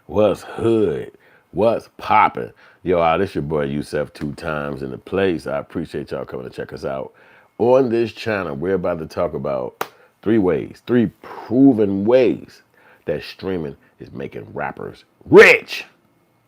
What's hood? What's poppin'? Yo, this your boy Yusef Two Times in the place. I appreciate y'all coming to check us out. On this channel, we're about to talk about three proven ways that streaming is making rappers rich.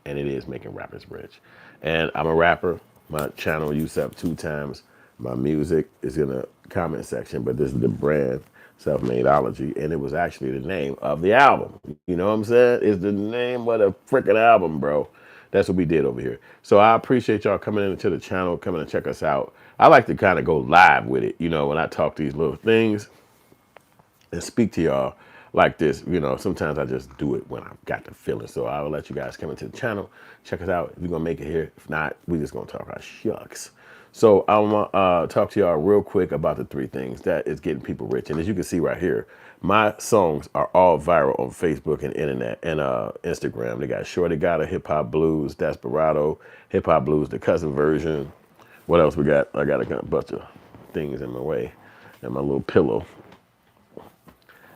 And it is making rappers rich. And I'm a rapper. My channel, Yusef Two Times. My music is in the comment section, but this is the brand, Selfmadeology, and it was actually the name of the album. You know what I'm saying? It's the name of the freaking album, bro. That's what we did over here. So I appreciate y'all coming into the channel, coming to check us out. I like to kind of go live with it, when I talk these little things and speak to y'all like this. Sometimes I just do it when I've got the feeling. So I will let you guys come into the channel, check us out. If you're gonna make it here, if not, we just gonna talk our shucks. So I want to talk to y'all real quick about the three things that is getting people rich. And as you can see right here, my songs are all viral on Facebook and internet and Instagram. They got Shorty Got a Hip Hop Blues, Desperado, Hip Hop Blues, the cousin version. What else we got? I got a bunch of things in my way and my little pillow.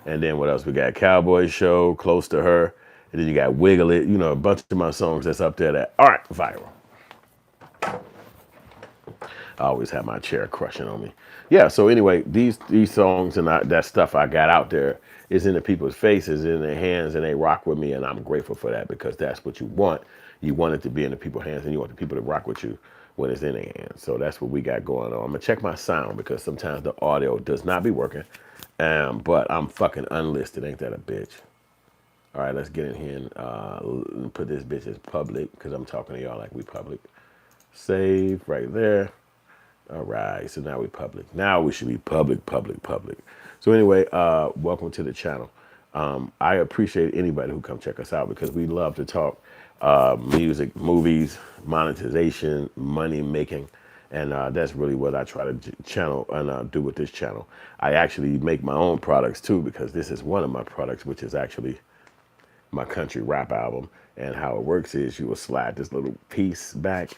And then what else? We got Cowboy Show, Close to Her. And then you got Wiggle It. A bunch of my songs that's up there that aren't viral. I always have my chair crushing on me. Yeah, so anyway, these songs and that stuff I got out there is in the people's faces, in their hands, and they rock with me, and I'm grateful for that because that's what you want. You want it to be in the people's hands, and you want the people to rock with you when it's in their hands. So that's what we got going on. I'm gonna check my sound because sometimes the audio does not be working, but I'm fucking unlisted. Ain't that a bitch? All right, let's get in here and put this bitch as public because I'm talking to y'all like we public. Save right there. All right, so now we public. Now we should be public. So anyway, welcome to the channel. I appreciate anybody who come check us out because we love to talk music, movies, monetization, money making, and that's really what I try to channel and do with this channel. I actually make my own products too because this is one of my products, which is actually my country rap album. And how it works is you will slide this little piece back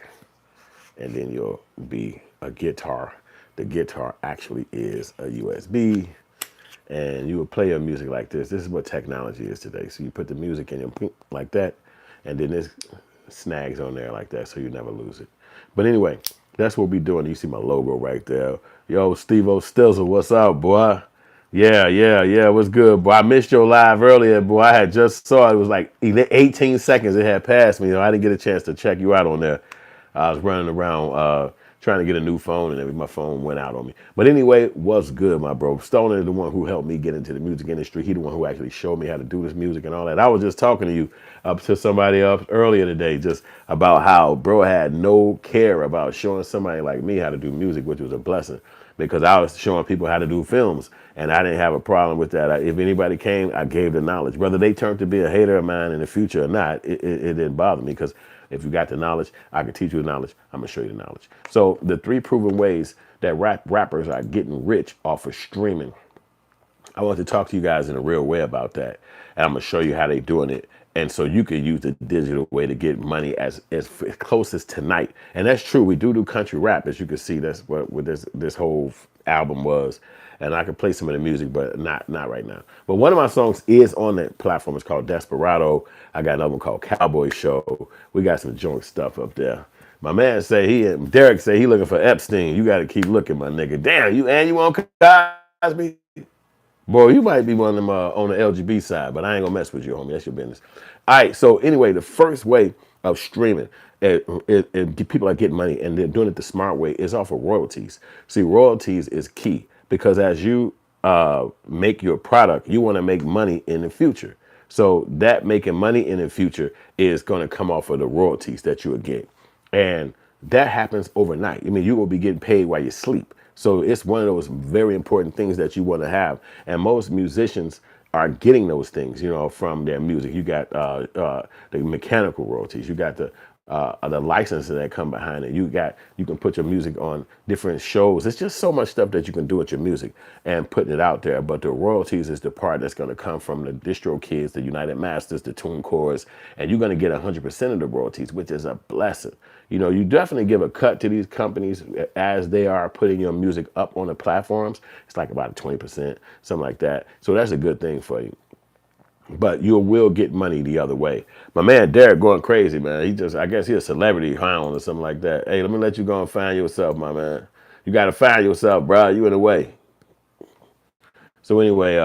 and then you'll be a guitar. The guitar actually is a USB, and you would play your music like this. This is what technology is today. So you put the music in your like that, and then this snags on there like that, so you never lose it. But anyway, that's what we're doing. You see my logo right there. Yo, Steve-O Stizzle, what's up, boy? Yeah. What's good, boy? I missed your live earlier, boy. I had just saw it. It was like 18 seconds it had passed me. I didn't get a chance to check you out on there. I was running around trying to get a new phone, and then my phone went out on me. But anyway, what's good, my bro? Stoner is the one who helped me get into the music industry. He the one who actually showed me how to do this music and all that. I was just talking to you up to somebody else earlier today just about how bro had no care about showing somebody like me how to do music, which was a blessing because I was showing people how to do films, and I didn't have a problem with that. If anybody came, I gave the knowledge. Whether they turned to be a hater of mine in the future or not, it didn't bother me because if you got the knowledge, I can teach you the knowledge. I'm gonna show you the knowledge. So the three proven ways that rappers are getting rich off of streaming. I want to talk to you guys in a real way about that, and I'm gonna show you how they doing it. And so you can use the digital way to get money as close as tonight. And that's true. We do country rap, as you can see. That's what this whole album was. And I can play some of the music, but not right now. But one of my songs is on that platform. It's called Desperado. I got another one called Cowboy Show. We got some joint stuff up there. My man say Derek say he looking for Epstein. You got to keep looking, my nigga. Damn, you want Cosby? Boy, you might be one of them on the LGB side, but I ain't gonna mess with you, homie. That's your business. All right. So anyway, the first way of streaming, people are getting money, and they're doing it the smart way. Is off of royalties. See, royalties is key because as you make your product, you want to make money in the future. So that making money in the future is going to come off of the royalties that you will get, and that happens overnight. I mean, you will be getting paid while you sleep. So it's one of those very important things that you want to have. And most musicians are getting those things, from their music. You got the mechanical royalties. You got the licenses that come behind it. You can put your music on different shows. It's just so much stuff that you can do with your music and putting it out there. But the royalties is the part that's going to come from the distro kids, the United Masters, the TuneCores, and you're going to get 100% of the royalties, which is a blessing. You definitely give a cut to these companies as they are putting your music up on the platforms. It's like about 20%, something like that. So that's a good thing for you. but you will get money the other way. My man Derek going crazy, man. I guess he's a celebrity hound or something like that. Hey, let me let you go and find yourself, my man. You got to find yourself, bro. You in the way. So anyway,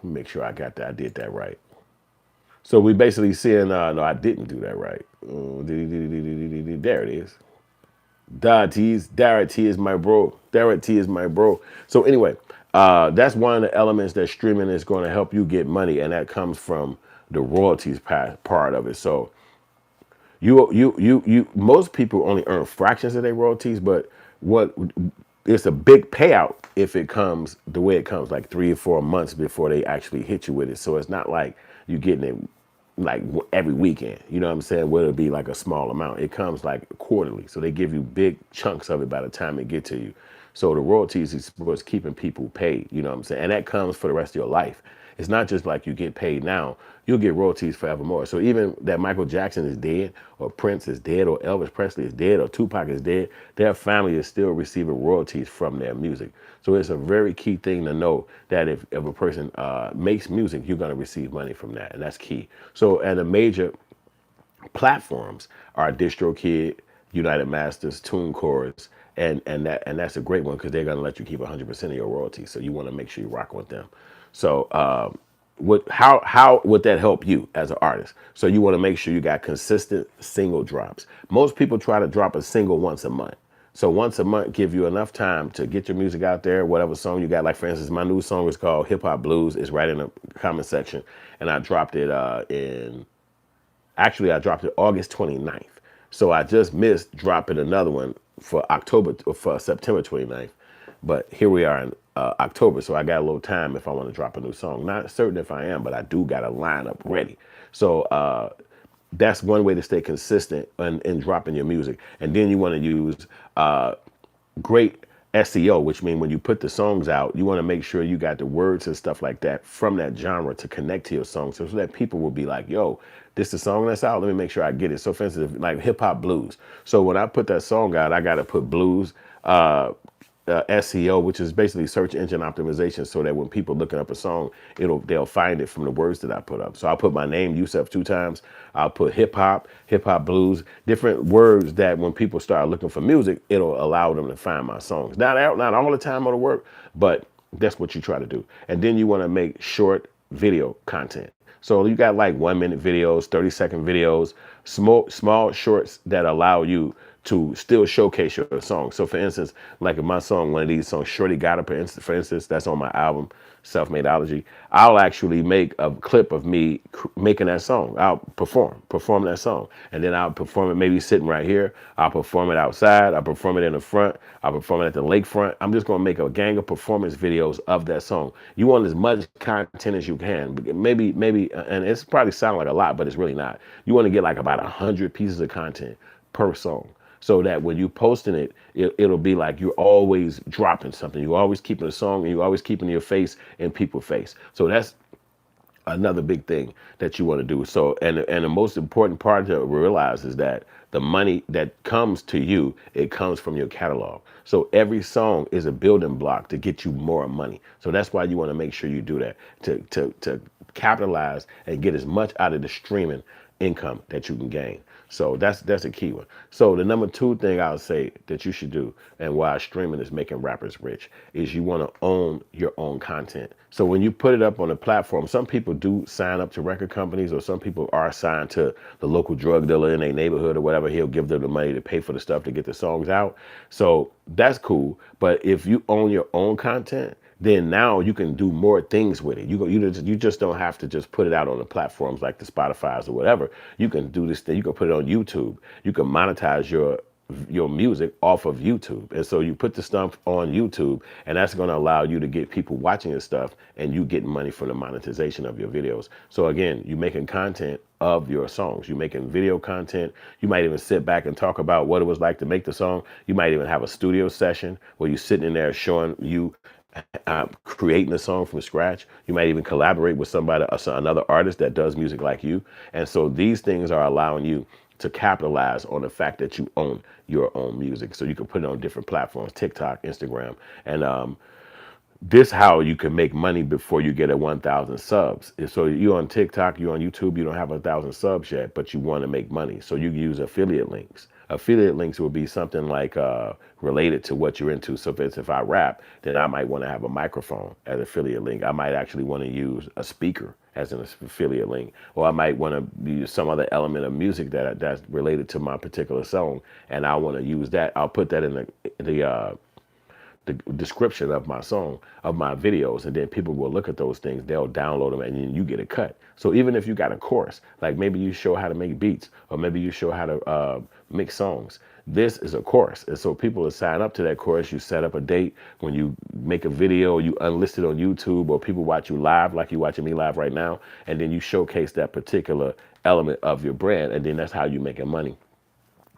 make sure I got that. I did that right. So we basically seeing, no, I didn't do that right. There it is. Derek T is my bro. Derek T is my bro. So anyway, that's one of the elements that streaming is going to help you get money, and that comes from the royalties part of it. So most people only earn fractions of their royalties, but what it's a big payout if it comes the way it comes, like 3 or 4 months before they actually hit you with it. So it's not like you getting it like every weekend. You know what I'm saying? Where it'll be like a small amount. It comes like quarterly. So they give you big chunks of it by the time it get to you. So the royalties is what's keeping people paid. You know what I'm saying? And that comes for the rest of your life. It's not just like you get paid now, you'll get royalties forevermore. So even that Michael Jackson is dead, or Prince is dead, or Elvis Presley is dead, or Tupac is dead, their family is still receiving royalties from their music. So it's a very key thing to know that if a person makes music, you're going to receive money from that. And that's key. So, and the major platforms are DistroKid, United Masters, TuneCores, and that's a great one because they're gonna let you keep 100% of your royalties. So you want to make sure you rock with them. So how would that help you as an artist? So you want to make sure you got consistent single drops. Most people try to drop a single once a month. So once a month give you enough time to get your music out there, whatever song you got. Like for instance, my new song is called Hip Hop Blues. It's right in the comment section, and I dropped it in Actually, I dropped it August 29th. So I just missed dropping another one for September 29th. But here we are in October, so I got a little time if I want to drop a new song. Not certain if I am, but I do got a lineup ready. So that's one way to stay consistent in dropping your music. And then you want to use great SEO, which means when you put the songs out, you want to make sure you got the words and stuff like that from that genre to connect to your song, so that people will be like, yo, this is the song that's out. Let me make sure I get it. So for instance, like hip hop blues. So when I put that song out, I got to put blues, SEO, which is basically search engine optimization, so that when people looking up a song, they'll find it from the words that I put up. So I'll put my name, Yusef Two Times. I'll put hip hop blues, different words that when people start looking for music, it'll allow them to find my songs. Not all the time it'll work, but that's what you try to do. And then you want to make short video content. So you got like 1 minute videos, 30-second videos, small shorts that allow you to still showcase your song. So for instance, like in my song, one of these songs, Shorty Got Up, for instance, that's on my album, Selfmadeology. I'll actually make a clip of me making that song. I'll perform that song. And then I'll perform it maybe sitting right here. I'll perform it outside. I'll perform it in the front. I'll perform it at the lakefront. I'm just going to make a gang of performance videos of that song. You want as much content as you can. Maybe, and it's probably sound like a lot, but it's really not. You want to get like about 100 pieces of content per song, so that when you posting it'll be like you're always dropping something. You're always keeping a song, and you're always keeping your face in people's face. So that's another big thing that you want to do. So, and the most important part to realize is that the money that comes to you, it comes from your catalog. So every song is a building block to get you more money. So that's why you want to make sure you do that to capitalize and get as much out of the streaming income that you can gain. So that's a key one. So the number two thing I would say that you should do, and why streaming is making rappers rich, is you want to own your own content. So when you put it up on a platform, some people do sign up to record companies, or some people are signed to the local drug dealer in their neighborhood or whatever. He'll give them the money to pay for the stuff to get the songs out. So that's cool. But if you own your own content, then now you can do more things with it. You just don't have to just put it out on the platforms like the Spotify's or whatever. You can do this thing. You can put it on YouTube. You can monetize your music off of YouTube. And so you put the stuff on YouTube, and that's going to allow you to get people watching your stuff, and you getting money from the monetization of your videos. So again, you making content of your songs. You're making video content. You might even sit back and talk about what it was like to make the song. You might even have a studio session where you're sitting in there showing you creating a song from scratch. You might even collaborate with somebody, another artist that does music like you. And so these things are allowing you to capitalize on the fact that you own your own music. So you can put it on different platforms, TikTok, Instagram, and this how you can make money before you get a 1,000 subs. So you on TikTok, you on YouTube, you don't have 1,000 subs yet, but you want to make money. So you use affiliate links. Affiliate links will be something like related to what you're into. So if I rap, then I might want to have a microphone as affiliate link. I might actually want to use a speaker as an affiliate link, or I might want to use some other element of music that's related to my particular song, and I want to use that. I'll put that in the description of my song, of my videos, and then people will look at those things, they'll download them, and then you get a cut. So even if you got a course, like maybe you show how to make beats, or maybe you show how to mix songs, this is a course. And so people will sign up to that course. You set up a date when you make a video, you unlist it on YouTube, or people watch you live, like you watching me live right now, and then you showcase that particular element of your brand, and then that's how you're making money,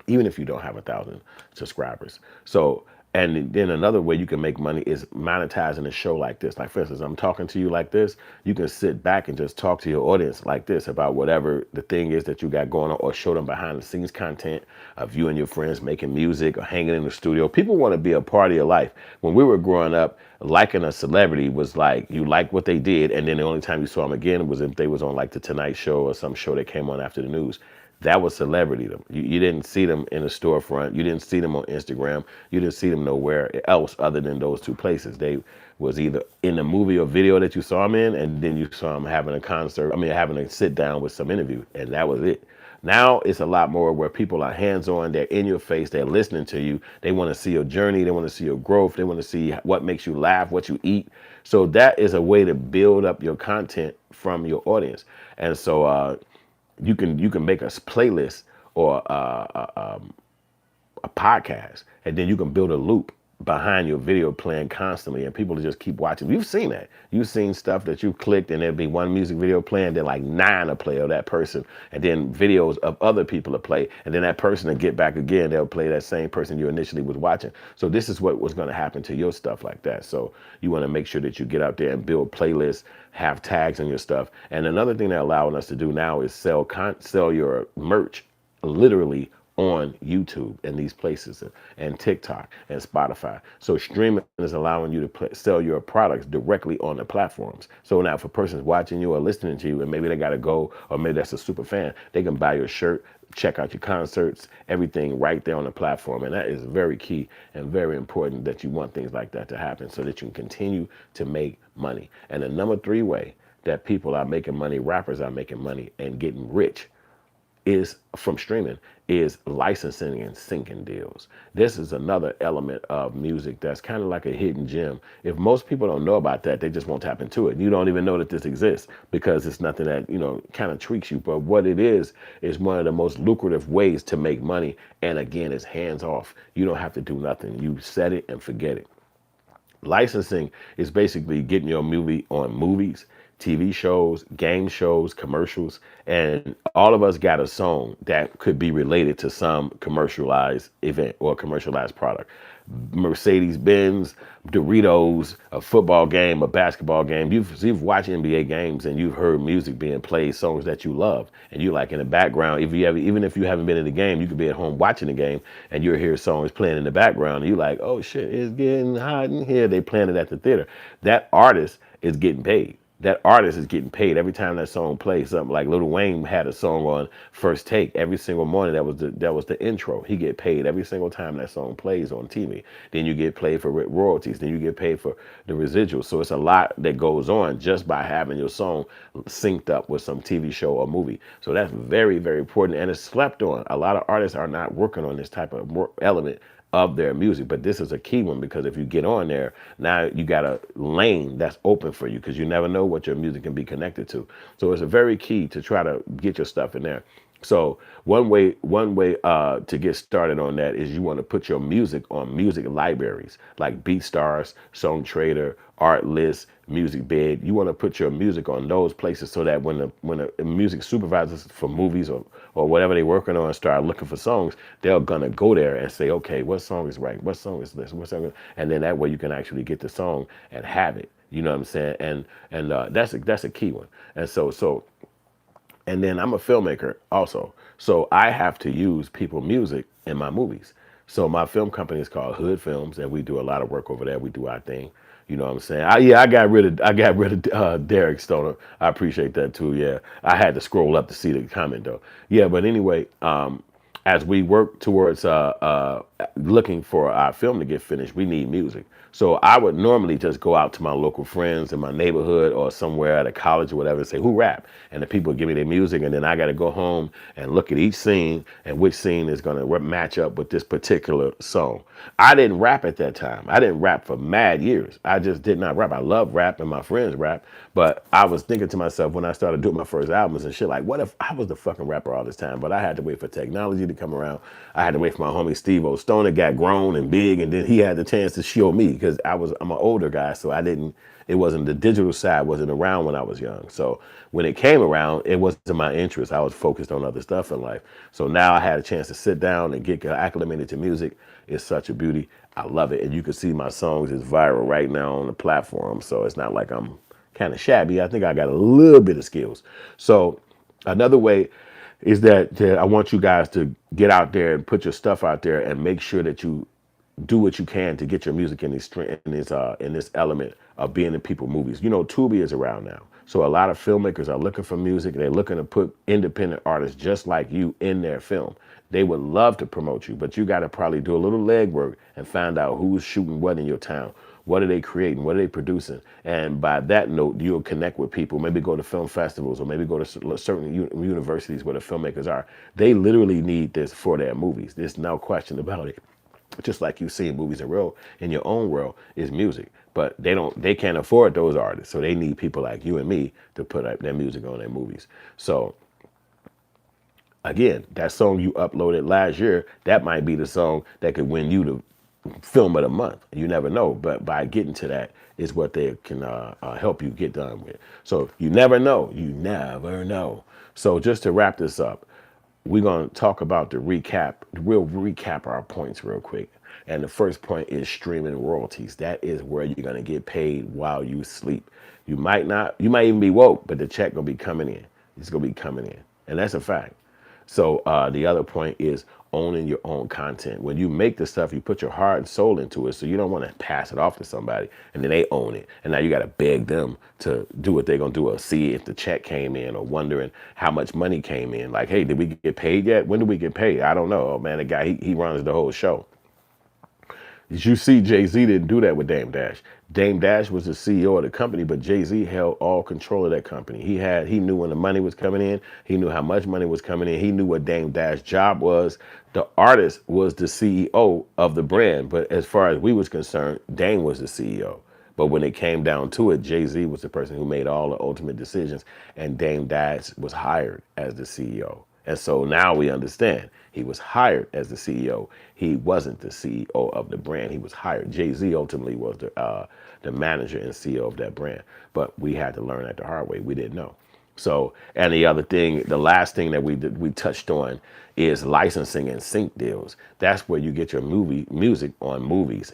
even if you don't have 1,000 subscribers. So, and then another way you can make money is monetizing a show like this. Like for instance, I'm talking to you like this. You can sit back and just talk to your audience like this about whatever the thing is that you got going on, or show them behind the scenes content of you and your friends making music or hanging in the studio. People want to be a part of your life. When we were growing up, liking a celebrity was like you like what they did, and then the only time you saw them again was if they was on like the Tonight Show or some show that came on after the news. That was celebrity. Them. You didn't see them in a storefront. You didn't see them on Instagram. You didn't see them nowhere else other than those two places. They was either in the movie or video that you saw them in, and then you saw them having a concert. I mean, having a sit down with some interview, and that was it. Now it's a lot more where people are hands-on. They're in your face. They're listening to you. They want to see your journey. They want to see your growth. They want to see what makes you laugh, what you eat. So that is a way to build up your content from your audience. And so you can make a playlist or a podcast, and then you can build a loop behind your video playing constantly, and people just keep watching. You've seen that. You've seen stuff that you clicked, and there'd be one music video playing, then like 9 will play of that person, and then videos of other people to play, and then that person will get back again. They'll play that same person you initially was watching. So this is what was going to happen to your stuff like that. So you want to make sure that you get out there and build playlists, have tags on your stuff. And another thing they're allowing us to do now is sell your merch literally on YouTube and these places, and TikTok and Spotify. So streaming is allowing you to sell your products directly on the platforms. So now if a person's watching you or listening to you, and maybe they got to go, or maybe that's a super fan, they can buy your shirt, check out your concerts, everything right there on the platform. And that is very key and very important, that you want things like that to happen so that you can continue to make money. And the number 3 way that people are making money, rappers are making money and getting rich, is from streaming, is licensing and syncing deals. This is another element of music that's kind of like a hidden gem. If most people don't know about that, they just won't tap into it. You don't even know that this exists because it's nothing that, kind of tweaks you. But what it is one of the most lucrative ways to make money. And again, it's hands off. You don't have to do nothing. You set it and forget it. Licensing is basically getting your movie on movies, TV shows, game shows, commercials, and all of us got a song that could be related to some commercialized event or commercialized product. Mercedes Benz, Doritos, a football game, a basketball game. You've watched NBA games and you've heard music being played, songs that you love, and you like in the background. Even if you haven't been in the game, you could be at home watching the game and you'll hear songs playing in the background. And you like, oh shit, it's getting hot in here. They playing it at the theater. That artist is getting paid. That artist is getting paid every time that song plays. Something like Lil Wayne had a song on First Take every single morning. That was the intro. He get paid every single time that song plays on TV. Then you get paid for royalties. Then you get paid for the residuals. So it's a lot that goes on just by having your song synced up with some TV show or movie. So that's very, very important, and it's slept on. A lot of artists are not working on this type of element of their music, but this is a key one, because if you get on there, now you got a lane that's open for you, because you never know what your music can be connected to. So it's a very key to try to get your stuff in there. So one way to get started on that is you want to put your music on music libraries like BeatStars, Song Trader, Artlist, Music Bed. You want to put your music on those places so that when the music supervisors for movies or whatever they're working on start looking for songs, they're gonna go there and say, okay, what song is right? What song is this? What song? And then that way you can actually get the song and have it. You know what I'm saying? And that's a key one. And and then I'm a filmmaker also. So I have to use people's music in my movies. So my film company is called Hood Films, and we do a lot of work over there. We do our thing. You know what I'm saying? I got rid of Derek Stoner. I appreciate that too. Yeah, I had to scroll up to see the comment though. Yeah, but anyway, as we work towards looking for our film to get finished, we need music. So I would normally just go out to my local friends in my neighborhood or somewhere at a college or whatever and say, who rap? And the people give me their music. And then I got to go home and look at each scene and which scene is going to match up with this particular song. I didn't rap at that time. I didn't rap for mad years. I just did not rap. I love rap and my friends rap. But I was thinking to myself when I started doing my first albums and shit, like, what if I was the fucking rapper all this time? But I had to wait for technology to come around. I had to wait for my homie Steve O. Stoner got grown and big, and then he had the chance to show me because I'm an older guy, so I didn't. It wasn't the digital side wasn't around when I was young. So when it came around, it wasn't my interest. I was focused on other stuff in life. So now I had a chance to sit down and get acclimated to music. It's such a beauty. I love it, and you can see my songs is viral right now on the platform. So it's not like I'm kind of shabby. I think I got a little bit of skills. So another way is that I want you guys to get out there and put your stuff out there and make sure that you do what you can to get your music in this element of being in people movies. You know, Tubi is around now. So a lot of filmmakers are looking for music. They're looking to put independent artists just like you in their film. They would love to promote you, but you got to probably do a little legwork and find out who's shooting what in your town. What are they creating? What are they producing? And by that note, you'll connect with people. Maybe go to film festivals or maybe go to certain universities where the filmmakers are. They literally need this for their movies. There's no question about it. Just like you see in movies in your own world is music, but they can't afford those artists, so they need people like you and me to put up their music on their movies. So again, that song you uploaded last year, that might be the song that could win you the film of the month. You never know, but by getting to that is what they can help you get done with. So you never know. You never know. So just to wrap this up, we're going to talk about we'll recap our points real quick. And the first point is streaming royalties. That is where you're going to get paid while you sleep. You might even be woke, but the check going to be coming in. It's going to be coming in. And that's a fact. So the other point is owning your own content. When you make the stuff, you put your heart and soul into it. So you don't want to pass it off to somebody and then they own it. And now you got to beg them to do what they're going to do or see if the check came in or wondering how much money came in. Like, hey, did we get paid yet? When did we get paid? I don't know. Oh, man, the guy, he runs the whole show. As you see, Jay-Z didn't do that with Dame Dash. Dame Dash was the CEO of the company, but Jay-Z held all control of that company. He knew when the money was coming in. He knew how much money was coming in. He knew what Dame Dash's job was. The artist was the CEO of the brand, but as far as we was concerned, Dame was the CEO. But when it came down to it, Jay-Z was the person who made all the ultimate decisions, and Dame Dash was hired as the CEO. And so now we understand he was hired as the CEO. He wasn't the CEO of the brand. He was hired. Jay-Z ultimately was the manager and CEO of that brand. But we had to learn that the hard way. We didn't know. So, and the last thing that we touched on is licensing and sync deals. That's where you get your music on movies,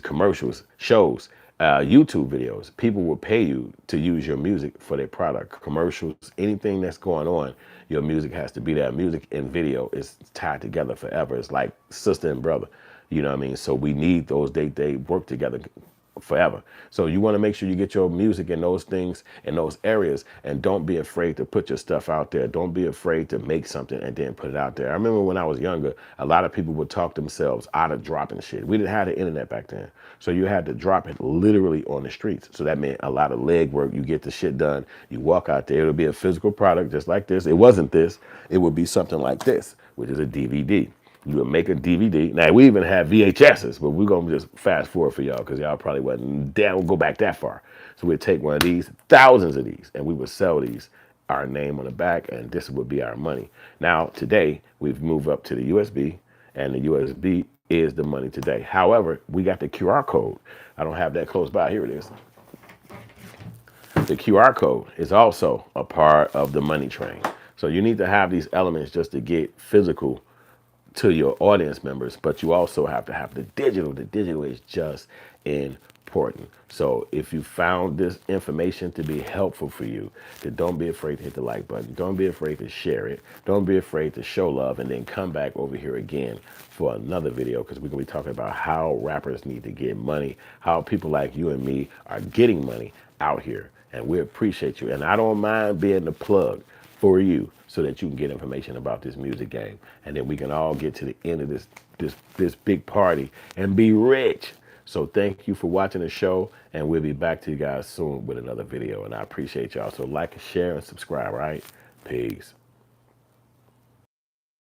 commercials, shows, YouTube videos. People will pay you to use your music for their product, commercials, anything that's going on. Your music has to be there. Music and video is tied together forever. It's like sister and brother. You know what I mean? So we need those. They work together forever. So you want to make sure you get your music in those things, in those areas, and don't be afraid to put your stuff out there. Don't be afraid to make something and then put it out there. I remember when I was younger, a lot of people would talk themselves out of dropping shit. We didn't have the internet back then. So you had to drop it literally on the streets. So that meant a lot of leg work. You get the shit done. You walk out there. It'll be a physical product just like this. It wasn't this. It would be something like this, which is a DVD. You would make a DVD. Now, we even have VHSs, but we're going to just fast forward for y'all because y'all probably wouldn't go back that far. So we'd take one of these, thousands of these, and we would sell these, our name on the back, and this would be our money. Now, today, we've moved up to the USB, and the USB is the money today. However, we got the QR code. I don't have that close by. Here it is. The QR code is also a part of the money train. So you need to have these elements just to get physical to your audience members, but you also have to have the digital. The digital is just in important. So if you found this information to be helpful for you, then don't be afraid to hit the like button. Don't be afraid to share it. Don't be afraid to show love, and then come back over here again for another video, because we're going to be talking about how rappers need to get money, how people like you and me are getting money out here. And we appreciate you. And I don't mind being the plug for you so that you can get information about this music game. And then we can all get to the end of this big party and be rich. So thank you for watching the show, and we'll be back to you guys soon with another video. And I appreciate y'all. So like, share, and subscribe, right? Peace.